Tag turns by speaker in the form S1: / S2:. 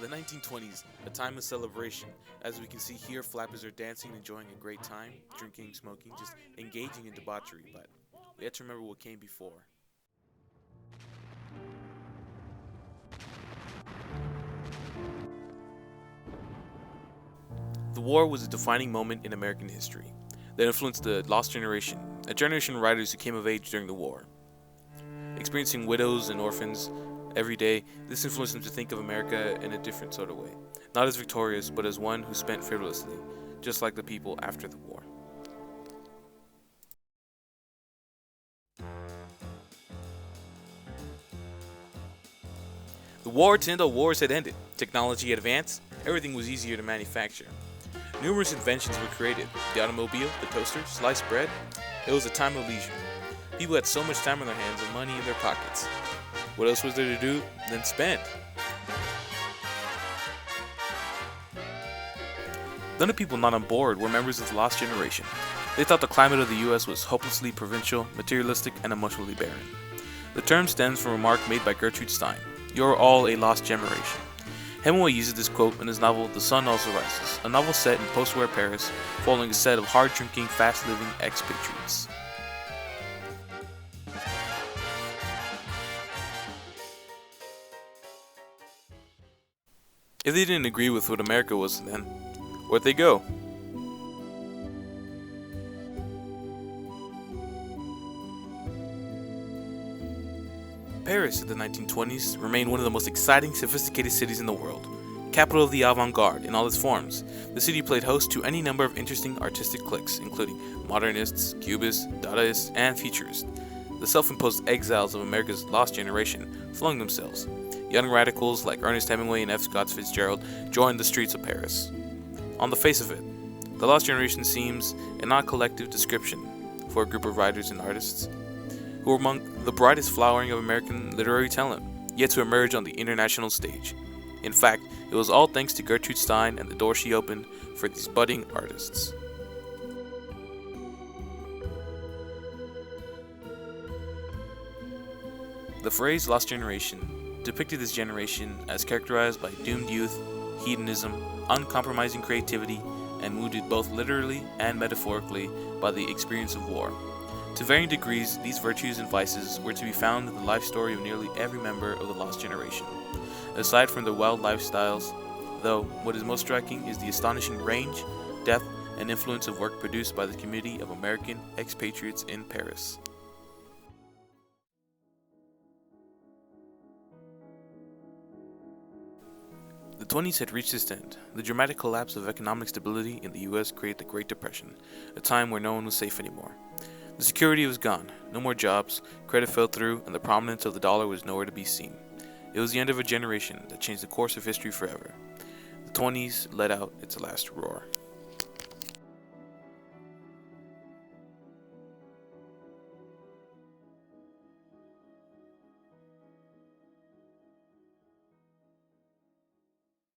S1: The 1920s, a time of celebration. As we can see here, flappers are dancing, enjoying a great time, drinking, smoking, just engaging in debauchery, but we have to remember what came before. The war was a defining moment in American history that influenced the lost generation, a generation of writers who came of age during the war. Experiencing widows and orphans every day, this influenced them to think of America in a different sort of way. Not as victorious, but as one who spent frivolously, just like the people after the war. The war to end all wars had ended. Technology had advanced, everything was easier to manufacture. Numerous inventions were created: the automobile, the toaster, sliced bread. It was a time of leisure. People had so much time on their hands and money in their pockets. What else was there to do than spend? None of the people not on board were members of the lost generation. They thought the climate of the US was hopelessly provincial, materialistic, and emotionally barren. The term stems from a remark made by Gertrude Stein: "You're all a lost generation." Hemingway uses this quote in his novel The Sun Also Rises, a novel set in post-war Paris following a set of hard-drinking, fast-living expatriates. If they didn't agree with what America was then, where'd they go? Paris in the 1920s remained one of the most exciting, sophisticated cities in the world. Capital of the avant-garde in all its forms, the city played host to any number of interesting artistic cliques, including modernists, cubists, dadaists, and futurists. The self-imposed exiles of America's lost generation flung themselves. Young radicals like Ernest Hemingway and F. Scott Fitzgerald joined the streets of Paris. On the face of it, the lost generation seems an odd collective description for a group of writers and artists who were among the brightest flowering of American literary talent, yet to emerge on the international stage. In fact, it was all thanks to Gertrude Stein and the door she opened for these budding artists. The phrase "lost generation" depicted this generation as characterized by doomed youth, hedonism, uncompromising creativity, and wounded both literally and metaphorically by the experience of war. To varying degrees, these virtues and vices were to be found in the life story of nearly every member of the lost generation. Aside from their wild lifestyles, though, what is most striking is the astonishing range, depth, and influence of work produced by the community of American expatriates in Paris. The 20s had reached its end. The dramatic collapse of economic stability in the US created the Great Depression, a time where no one was safe anymore. The security was gone, no more jobs, credit fell through, and the prominence of the dollar was nowhere to be seen. It was the end of a generation that changed the course of history forever. The 20s let out its last roar.